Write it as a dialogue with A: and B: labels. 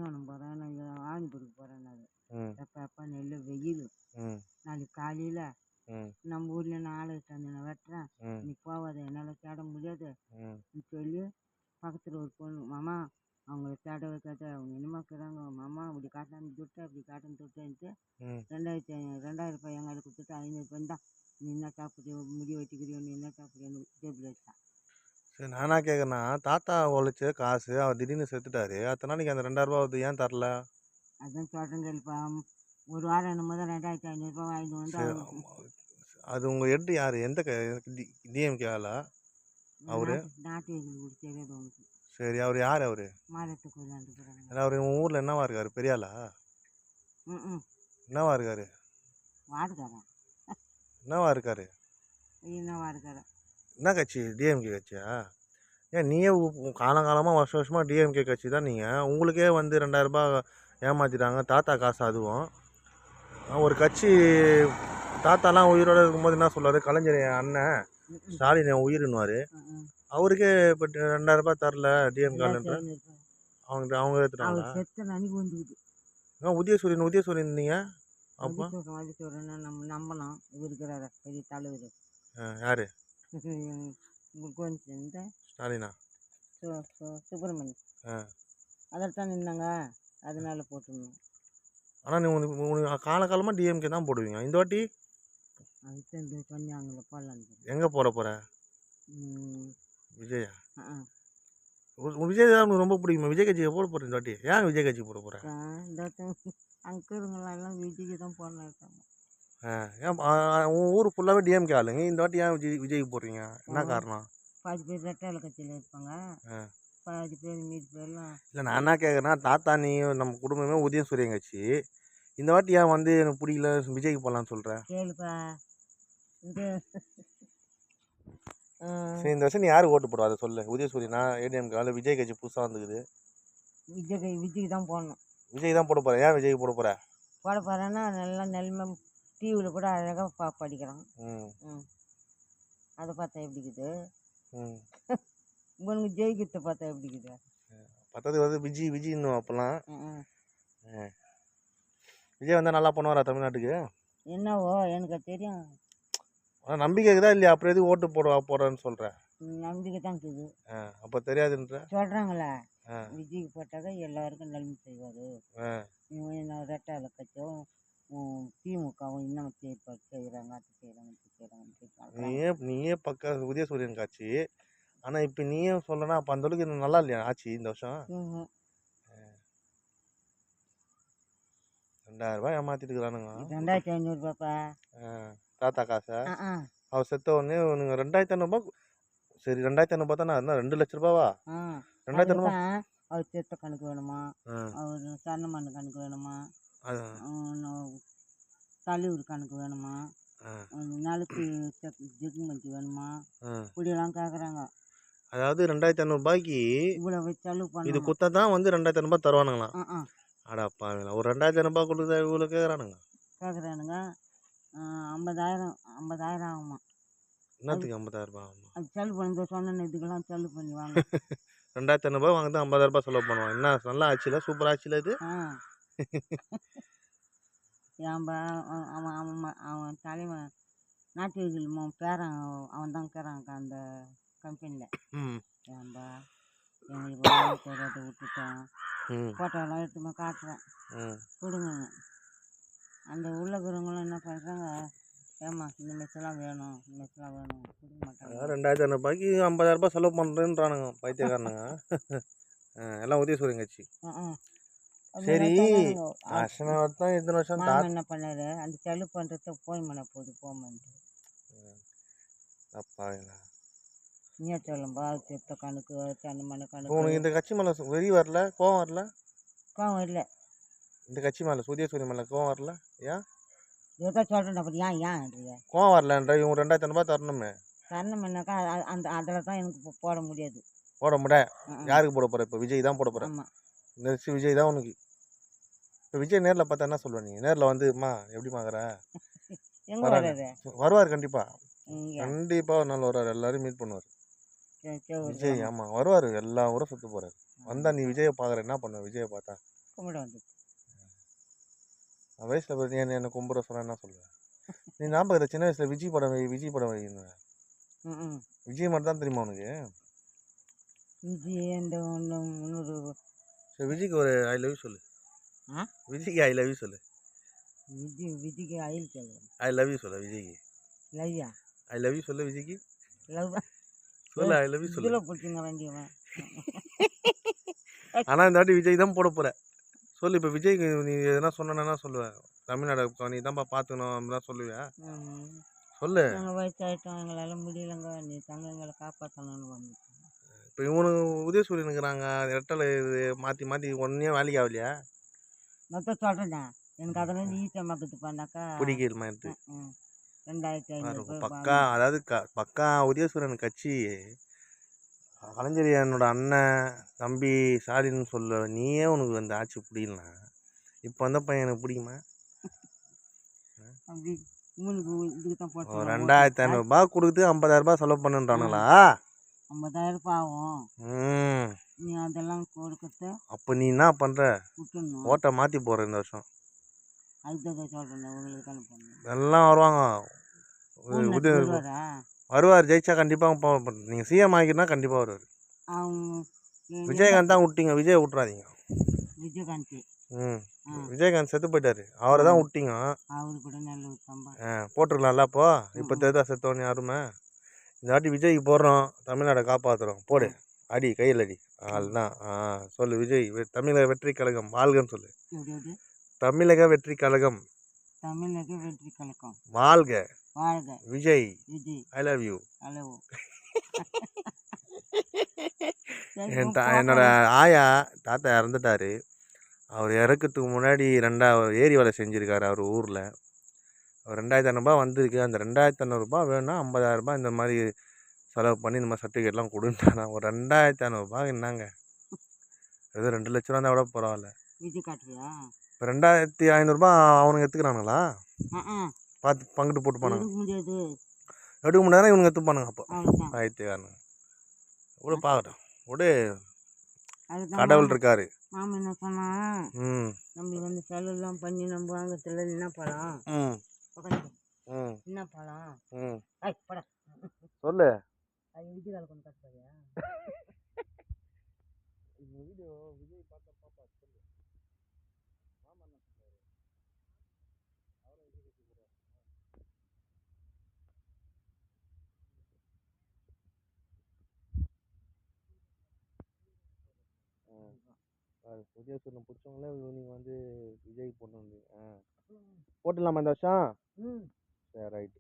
A: திண்டிவனம் போகிறேன், நான் ஆணிப்பூருக்கு போகிறேன்னாரு.
B: ம்
A: எப்போ நெல் வெயில்,
B: ம்
A: நாளைக்கு காலையில்
B: ம்
A: நம்ம ஊரில் நான் ஆளு எடுத்தாந்து நான் வெட்டுறேன்,
B: ம்
A: நீ போகாத என்னால் தேட முடியாது
B: ம்
A: சொல்லி பக்கத்தில் ஒரு பொண்ணு, மாமா அவங்கள தேட வைக்காத, அவங்க இனிமேக்கிறாங்க மாமா, இப்படி காட்டான்னு துட்டு அப்படி காட்டுன்னு துட்டுன்ட்டு
B: ம்
A: 2000 ரூபாய் எங்களை கொடுத்துட்டு 500 தான், நீ என்ன சாப்பிட்றியோ முடி வெட்டிக்கிறியோ, நீ என்ன சாப்பிட்றியோன்னு டேபிள் வச்சான்.
B: சரி நானா கேட்குறேன்னா தாத்தா உழைச்ச காசு அவர் திடீர்னு செத்துட்டாரு அத்தனை நாளைக்கு அந்த 2000 ரூபா ஏன் தரல?
A: அதான் சொல்கிறேன் கேள்ப்பா, ஒரு வாரம் என்னும் போது 2500 வாங்கிட்டு வந்து
B: சரி அது உங்கள் எட்டு யார் எந்த டிஎம்கே ஆளா அவரு?
A: நாட்டு எங்களுக்கு தெரியாது உனக்கு.
B: சரி அவர் யார் அவரு?
A: மாதத்துக்கு விளையாண்டுக்கிறாங்க.
B: அவர் உங்கள் ஊரில் என்னவா இருக்காரு? பெரிய ஆளா?
A: ம்
B: என்னவா இருக்காரு?
A: வாடுக்காரன்.
B: என்னவா இருக்காரு?
A: என்னவா இருக்காரு?
B: என்ன கட்சி? டிஎம்கே கட்சியா? ஏன் நீயே காலங்காலமாக வருஷமாக டிஎம்கே கட்சி தான் நீங்கள். உங்களுக்கே வந்து 2000 ரூபாய் ஏமாற்றிட்டாங்க, தாத்தா காசு அதுவும். ஒரு கட்சி தாத்தாலாம் உயிரோடு இருக்கும்போது என்ன சொல்லுவார், கலைஞர் என் அண்ணன், ஸ்டாலின் என் உயிர்னுவார். அவருக்கே இப்போ 2000 ரூபாய் தரல டிஎம்கே ஆளுன்ற அவங்க எடுத்துட்டாங்களா? உதயசூரியன் இருந்தீங்க அப்போ?
A: நம்ம நம்பணும் இவர் இருக்கிறார பெரிய தலைவர்.
B: யாரு?
A: இந்த
B: ஸ்டாலினா?
A: சுப்பிரமணியம் அதைத்தான் நின்னாங்க, அதனால போட்டுருந்தோம்.
B: ஆனால் நீ காலகாலமாக டிஎம்கே தான் போடுவீங்க. இந்த வாட்டி
A: அதுக்கு சொன்னாங்களே போடலான்னு.
B: எங்கே போகிற? விஜயா? விஜய் தான் உனக்கு ரொம்ப பிடிக்குமா? விஜய் கட்சியை போட போகிறேன் இந்த வாட்டி. ஏன் விஜய் கட்சி போட போகிறேன்?
A: அங்கிருங்கெல்லாம் விஜய்க்கு தான் போடலாம் இருக்காங்க.
B: ஏன் உன் ஊர் ஃபுல்லாகவே டிஎம்கே ஆளுங்க, இந்த வாட்டி ஏன் விஜய்க்கு போடுறீங்க? என்ன காரணம்?
A: பாதி பேர் ரெட்டால கட்சியில் இருப்பாங்க, பாதி பேர் மீதி பேர்லாம்.
B: இல்லை நான் என்ன கேட்குறேன்னா, தாத்தா நீ நம்ம குடும்பமே உதயசூரியன் கட்சி, இந்த வாட்டி ஏன் வந்து எனக்கு பிடிக்கல விஜய்க்கு போடலான்னு சொல்கிறேன்?
A: கேளுப்பா,
B: சரி இந்த வருஷம் நீ யாருக்கு ஓட்டு போடுவா அதை சொல்லு. உதயசூரியனா, ஏடிஎம்கே ஆளு, விஜய் கட்சி புதுசாக வந்துக்குது,
A: விஜய்க்கு தான் போடணும்.
B: விஜய் தான் போட போகிறேன். ஏன் விஜய்க்கு போட போகிற?
A: போட போகிறேன்னா நல்லா நெல்மை டிவியில் கூட அழகாக படிக்கிறான். அதை பார்த்தா எப்படி இருக்குது? உனக்கு ஜெயிக்கிறத பார்த்தா எப்படி இருக்குது?
B: பத்தாவது வந்து விஜய் இன்னும் அப்போல்லாம் விஜய் வந்தால் நல்லா பண்ணுவாரா தமிழ்நாட்டுக்கு?
A: என்னவோ எனக்கு தெரியும்.
B: ஆனால் நம்பிக்கை இருக்குதா இல்லையா? அப்புறம் எதுக்கு ஓட்டு போடுறேன்னு சொல்கிறேன்.
A: நம்பிக்கை தான் இருக்குது.
B: அப்போ தெரியாதுன்ற
A: சொல்கிறாங்களே, விஜய்க்கு போட்டாக்க எல்லாருக்கும் நன்மை செய்வார், ரெட்டால கட்சியும் திமுகவும் இன்னும் செய்கிறாங்க, அது செய்கிறாங்க.
B: நீயே பக்கா உதயசூரியன் காட்சி, ஆனால் இப்போ நீயே சொல்லனா அப்போ அந்த அளவுக்கு நல்லா இல்லையா ஆச்சு இந்த வருஷம்? 2000 ரூபாய் ஏமாத்திட்டு இருக்கிறானுங்க.
A: 2500 ரூபாப்பா
B: தாத்தா காசை. அவர் செத்த உடனே உனக்கு 2500 ரூபாய். சரி 2500 ரூபாய் தானே, இருந்தால் 2 லட்ச ரூபாவா? 2500 ரூபாய்
A: அவர் செத்த கணக்கு வேணுமா, அவர் சரணமண்ணு கணக்கு வேணுமா, தலைவர் கணக்கு வேணுமா, நாளைக்கு ஜெகுமதி வேணுமா, இப்படியெல்லாம் கேட்குறாங்க.
B: அதாவது 2500 ரூபாய்க்கு
A: இவ்வளோ செலவு பண்ணி
B: இது குத்தா தான் வந்து 2500 ரூபாய் தருவானுங்களாம். அடாப்பா ஒரு 2500 ரூபாய் கொடுத்தா இவ்வளோ கேட்குறானுங்க. 50,000 ஆகுமா? என்னத்துக்கு 50,000 ரூபாய் ஆகுமா? அது
A: செலவு பண்ணி சொன்ன இதுக்கெல்லாம் செலவு பண்ணி வாங்க.
B: 2500 ரூபாய் வாங்குறது 50,000 ரூபாய் செலவு பண்ணுவான். என்ன நல்லா ஆச்சுல, சூப்பர் ஆச்சுல இது.
A: ஏன்பா அவன் தலைவன் நாட்டு பேரன் அவன் தான் இருக்கிறாங்க அந்த கம்பெனியில். ஏன்பா எங்களுக்கு தெரியாத விட்டுட்டேன், ஃபோட்டோலாம் எடுத்துமே காட்டுறேன் கொடுங்க. அந்த உள்ளக்கிறவங்களும் என்ன பண்ணுறாங்க, ஏம்மா இந்த மெஸ்ஸெல்லாம் வேணும், இந்த மெஸ்ஸெல்லாம் வேணும், கொடுக்க மாட்டாங்க.
B: 2500 ரூபாய்க்கு 50,000 ரூபாய் செலவு பண்ணுறேன்றானுங்க பைத்தியக்காரனுங்க. எல்லாம் உதயசூரியன் கட்சி. சரி அர்ச்சனை வருஷம் இத்தனை வருஷம்
A: என்ன பண்ணாரு, அந்த செலவு பண்ணுறத போய் பண்ண போகுது போமான்ட்டு.
B: அப்பாங்களா
A: நீ சொல்லும்பா செத்த கணக்கு சண்டமான கணக்கு.
B: உனக்கு இந்த கட்சி மேலே வெறி வரல, கோவம் வரல?
A: கோவம் இல்லை. இந்த
B: கட்சி மேலே உதயசூரியன் மேலே கோவம் வரல? ஏன்
A: ஏதோ சொல்கிறேன் அப்படி ஏன்றீங்க
B: கோவம் வரலன்ற? இவங்க 2000 ரூபாய் தரணுமே.
A: தரணும்னாக்கா அதில் தான் எனக்கு போட முடியாது.
B: போட முடியாது. யாருக்கு போட போகிற? இப்போ விஜய் தான் போட போகிறேன்.
A: ஆமாம்,
B: நெக்ஸ்ட் விஜய் தான் உனக்கு. இப்போ விஜய் நேரில் பார்த்தா என்ன சொல்லுவேன்? நீ நேரில் வந்துமா எப்படிமாங்கிற
A: எங்கே வர்றாரு?
B: வருவார் கண்டிப்பாக. கண்டிப்பாக ஒரு நாள் வருவார், எல்லாரும் மீட் பண்ணுவார் விஜய். ஆமாம் வருவார், எல்லா ஊரும் சுற்ற போகிறார். வந்தால் நீ விஜயை பார்க்குற என்ன பண்ணுவ? விஜயை பார்த்தா
A: கும்பிட வந்துச்சு.
B: வயசில் நீ என்ன கும்பிட சொன்னா என்ன சொல்லுவேன்? நீ ஞாபகம் சின்ன வயசில் விஜய் படம் விஜய் படம் வைக்கணும்.
A: ம்
B: விஜய் மட்டும் தான் தெரியுமா உனக்கு?
A: விஜய் அந்த ஒன்று முந்நூறு.
B: சரி விஜய்க்கு ஒரு ஐ லவ் யூ சொல்லு. விஜய்க்கு ஐ லவ் யூ சொல்லு.
A: விஜய்க்கு ஆயில் சொல்லுவேன்.
B: ஐ லவ் யூ சொல்லு விஜய்க்கு.
A: லவ்யா?
B: ஐ லவ் யூ சொல்லு விஜய்க்கு.
A: லவ்
B: சொல்லு ஐ லவ் யூ சொல்லு.
A: இதில் பிடிச்சிங்க வேண்டியவன்.
B: ஆனால் இந்த வாட்டி விஜய் தான் போட போகிற. சொல்லு இப்போ விஜய்க்கு நீ எதனா சொன்னா சொல்லுவேன். தமிழ்நாடு நீ தான்ப்பா பார்த்துக்கணும் அப்படிதான் சொல்லுவியா? சொல்லு.
A: நாங்கள் வயசாயிட்டோம், எங்களால் முடியலங்க, நீ தாங்க எங்களை காப்பாற்றணும்னு வந்துட்டோம்.
B: இப்போ இவனுக்கு உதயசூரியனுக்குறாங்க ரெட்டலை இது மாற்றி மாற்றி ஒன்றே வேலைக்கு ஆகலையா?
A: நான் தான் சொல்கிறேண்ணா, எனக்கு அதெல்லாம் ஈஸியாக மக்கத்து பண்ணாக்கா
B: பிடிக்கலுமா எடுத்து
A: 2500
B: பக்கா. அதாவது பக்கா உதயசூரியன் கட்சி கலைஞர் என்னோட அண்ணன் தம்பி ஸ்டாலின்னு சொல்ல நீயே உனக்கு வந்து ஆட்சி பிடிக்கலாம். இப்போ வந்த பையன் எனக்கு பிடிக்குமா?
A: அப்படி உங்களுக்கு இதுக்கு தான் போட்டு
B: 2500 கொடுத்து 50,000 செலவு பண்ணுன்றானுங்களா?
A: 50,000 ஆகும். நீ அதெல்லாம் கொடுக்கறது.
B: அப்போ நீ என்ன பண்ணுற?
A: விட்டுணும்.
B: ஓட்டை மாற்றி போடுற இந்த வருஷம்.
A: அதுதான் சொல்கிறேன், உங்களுக்கு தானே பண்ணணும்.
B: எல்லாம் வருவாங்க. வருவார், ஜெயிச்சா கண்டிப்பாக. நீங்கள் சிஎம் ஆகினா கண்டிப்பாக வருவார். விஜயகாந்த் தான் விட்டீங்க, விஜய் விட்றாதீங்க.
A: விஜயகாந்த்
B: விஜயகாந்த் செத்து போயிட்டாரு, அவரை தான் விட்டீங்க.
A: அவரு கூட நல்ல
B: போட்டுருக்கலாம்ல. அப்போ இப்போ தெரிதா செத்தவனே யாருமே. இந்த வாட்டி விஜய்க்கு போடுறோம், தமிழ்நாடை காப்பாற்றுறோம். போடு, அடி கையில் அடி. அதுதான் சொல்லு விஜய் தமிழக வெற்றி கழகம் வாழ்கன்னு சொல்லு. தமிழக வெற்றி கழகம்.
A: தமிழக வெற்றி கழகம்
B: வாழ்க.
A: வாழ்க
B: Vijay.
A: Vijay
B: I love you.
A: Hello.
B: என்னோட ஆயா தாத்தா இறந்துட்டாரு. அவர் இறக்கிறதுக்கு முன்னாடி ஏரி வேலை செஞ்சுருக்காரு அவர் ஊரில். அவர் 2,500 வந்திருக்கு. அந்த 2,500 வேணும்னா 50,000 இந்த மாதிரி செலவு பண்ணி இந்த மாதிரி சர்டிஃபிகேட்லாம் கொடுத்தானா. ஒரு 2,500 என்னங்க, ஏதோ 2 லட்ச ரூபா இருந்தால் கூட பரவாயில்ல. இப்போ 2,500 அவனுங்க எடுத்துக்கிறானுங்களா? பார்த்து பங்கிட்டு போட்டு போனாங்க. எடுக்க முடியாதுன்னா இவனுங்க எடுத்துப்பானுங்க. அப்போ ஆயிரத்துக்காரனுங்க விட பார்க்கட்டும், விடு, கடவுள் இருக்காரு.
A: மாமா என்ன சொன்னா, நம்மளுக்கு வந்து செலவுலாம் பண்ணி நம்ம வாங்கத்துல என்ன பழம் என்ன பழம்
B: சொல்லு.
A: அது விஜய் கால கொஞ்சம் கட்டுப்பாரியா?
B: வீடியோ விஜய் பார்த்தா பாப்பா சொல்லு. மாமா என்ன சொல்றாரு? அவரை விஜய் கட்சி போடுறாரு. உதயசூரியன் பிடிச்சவங்களே நீங்கள் வந்து விஜய் போட்டு போட்டுடலாமா இந்த வருஷம்? சரி ரைட்டு.